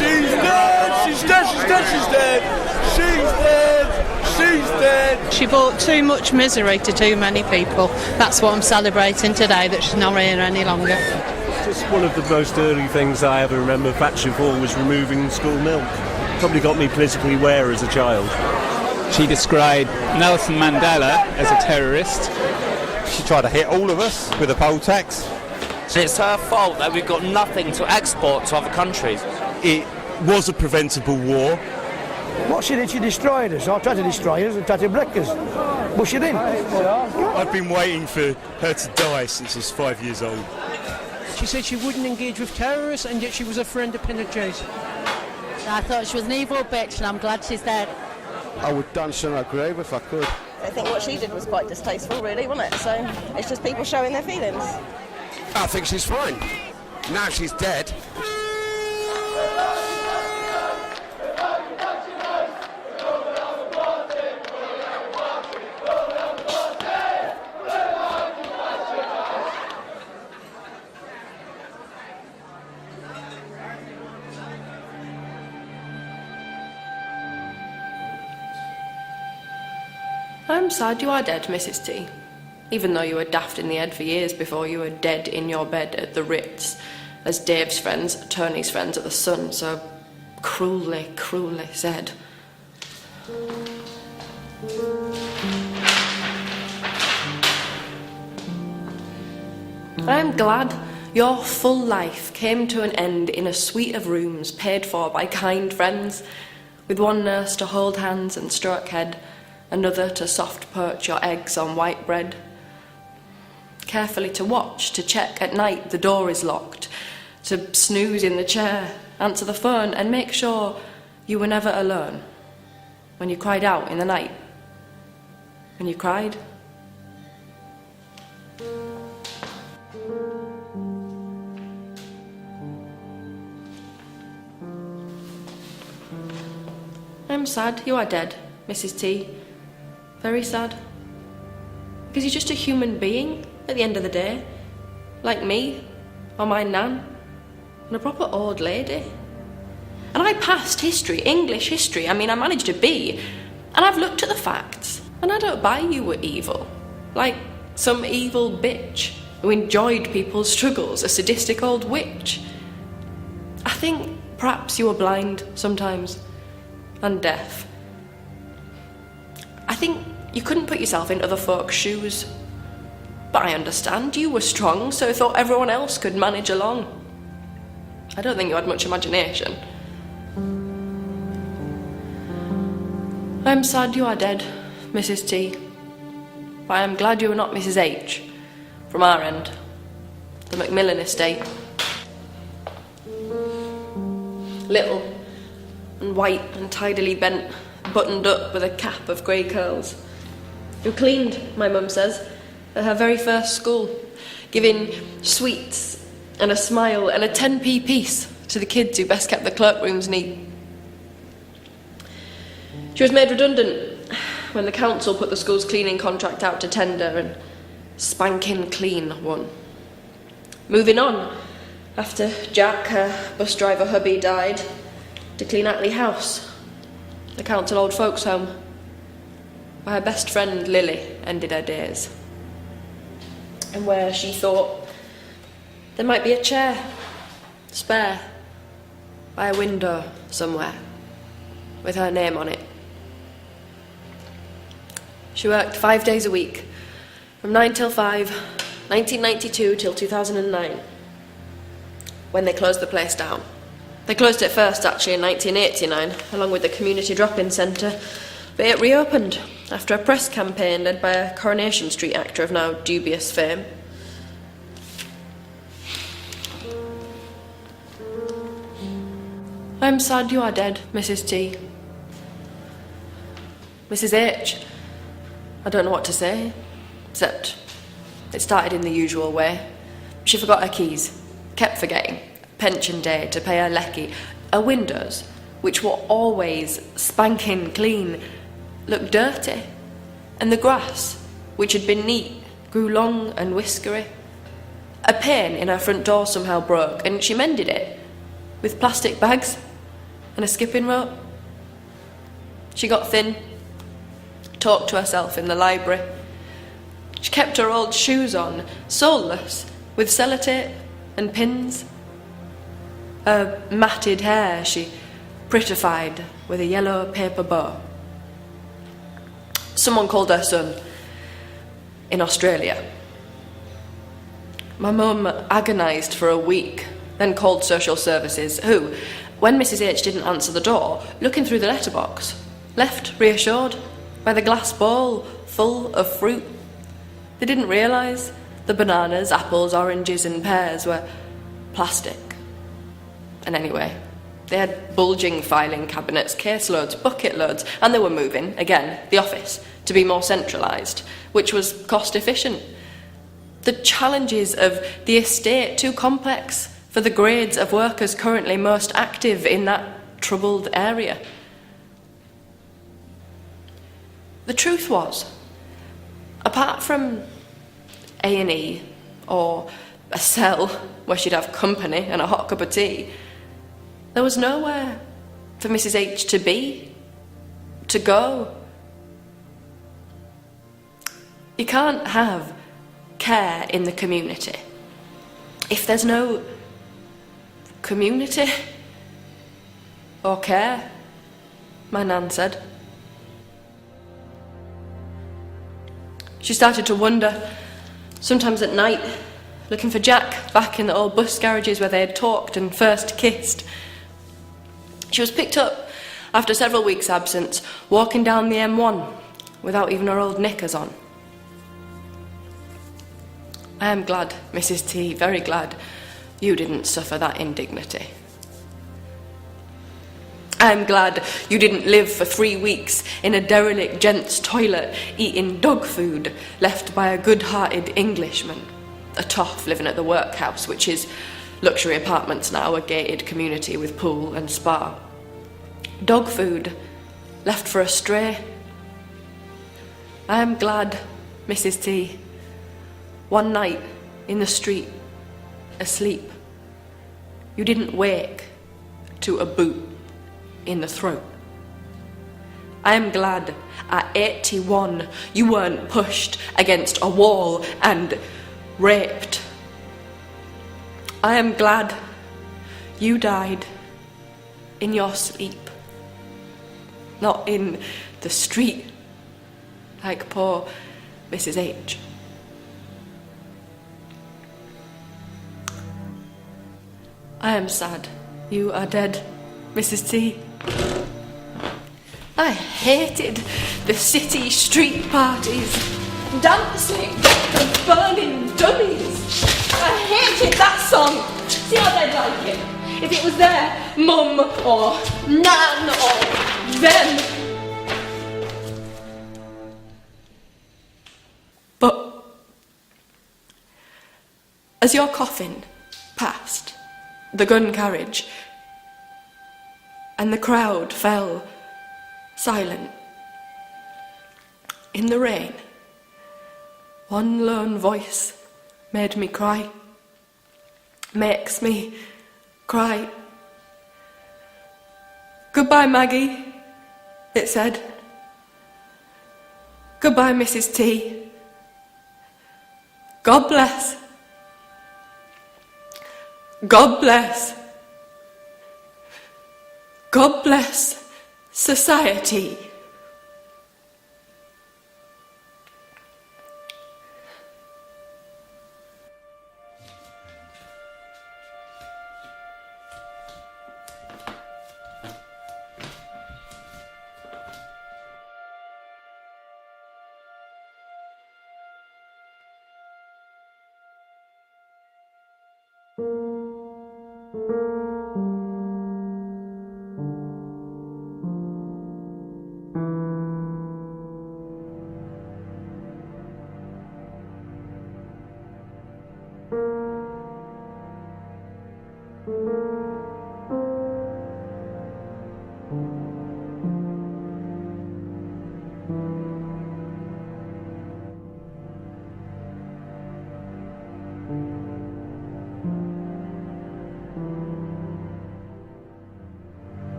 She's dead! She's dead! She's dead! She's dead! She's dead! She's dead! She brought too much misery to too many people. That's what I'm celebrating today, that she's not here any longer. Just one of the most early things I ever remember Thatcher for was removing school milk. Probably got me politically aware as a child. She described Nelson Mandela as a terrorist. She tried to hit all of us with a poll tax. It's her fault that we've got nothing to export to other countries. It was a preventable war. What she did, she destroyed us. I tried to destroy us and tried to break us. But she didn't. I've been waiting for her to die since I was 5 years old. She said she wouldn't engage with terrorists, and yet she was a friend of Pinochet's. I thought she was an evil bitch, and I'm glad she's dead. I would dance on her grave if I could. I think what she did was quite distasteful, really, wasn't it? So it's just people showing their feelings. I think she's fine. Now she's dead. I'm sad you are dead, Mrs. T. Even though you were daft in the head for years before you were dead in your bed at the Ritz, as Dave's friends, Tony's friends at the Sun so cruelly, cruelly said. I'm glad your full life came to an end in a suite of rooms paid for by kind friends, with one nurse to hold hands and stroke head, another to soft perch your eggs on white bread. Carefully to watch, to check at night the door is locked, to snooze in the chair, answer the phone and make sure you were never alone. When you cried out in the night. When you cried. I'm sad you are dead, Mrs. T. Very sad. Because you're just a human being at the end of the day. Like me, or my nan, and a proper old lady. And I passed history, English history. I mean, I managed to be. And I've looked at the facts, and I don't buy you were evil. Like some evil bitch who enjoyed people's struggles, a sadistic old witch. I think perhaps you were blind sometimes, and deaf. I think you couldn't put yourself in other folks' shoes. But I understand, you were strong, so I thought everyone else could manage along. I don't think you had much imagination. I'm sad you are dead, Mrs. T. But I am glad you are not Mrs. H, from our end, the Macmillan estate. Little and white and tidily bent, buttoned up with a cap of grey curls. Who cleaned, my mum says, at her very first school, giving sweets and a smile and a 10p piece to the kids who best kept the cloakrooms neat. She was made redundant when the council put the school's cleaning contract out to tender, and spanking clean won. Moving on, after Jack, her bus driver hubby, died, to clean Atley House, the council old folks' home, where her best friend Lily ended her days, and where she thought there might be a chair spare by a window somewhere with her name on it. She worked 5 days a week, from 9 till 5, 1992 till 2009, when they closed the place down. They closed it first, actually, in 1989, along with the community drop-in centre, but it reopened after a press campaign led by a Coronation Street actor of now dubious fame. I'm sad you are dead, Mrs. T. Mrs. H, I don't know what to say, except it started in the usual way. She forgot her keys, kept forgetting. Pension day to pay her lecky. Her windows, which were always spanking clean, looked dirty. And the grass, which had been neat, grew long and whiskery. A pane in her front door somehow broke, and she mended it with plastic bags and a skipping rope. She got thin, talked to herself in the library. She kept her old shoes on, soleless, with sellotape and pins. Her matted hair she prettified with a yellow paper bow. Someone called her son in Australia. My mum agonised for a week, then called social services, who, when Mrs H didn't answer the door, looking through the letterbox, left reassured by the glass bowl full of fruit. They didn't realise the bananas, apples, oranges and pears were plastic. And anyway, they had bulging filing cabinets, caseloads, bucket loads, and they were moving, again, the office, to be more centralised, which was cost efficient. The challenges of the estate too complex for the grades of workers currently most active in that troubled area. The truth was, apart from A&E or a cell where she'd have company and a hot cup of tea, there was nowhere for Mrs H to be, to go. You can't have care in the community if there's no community or care, my nan said. She started to wonder, sometimes at night, looking for Jack back in the old bus garages where they had talked and first kissed. She was picked up after several weeks' absence, walking down the M1 without even her old knickers on. I am glad, Mrs T, very glad, you didn't suffer that indignity. I am glad you didn't live for 3 weeks in a derelict gent's toilet eating dog food left by a good-hearted Englishman, a toff living at the workhouse, which is luxury apartments now, a gated community with pool and spa. Dog food left for a stray. I am glad, Mrs T, one night in the street, asleep, you didn't wake to a boot in the throat. I am glad at 81 you weren't pushed against a wall and raped. I am glad you died in your sleep, not in the street like poor Mrs H. I am sad you are dead, Mrs T. I hated the city street parties, dancing and burning dummies. I hated that song. See how they'd like it if it was their mum or nan or them. But as your coffin passed the gun carriage and the crowd fell silent in the rain, one lone voice made me cry, makes me cry. Goodbye, Maggie, it said. Goodbye, Mrs T. God bless. God bless. God bless society.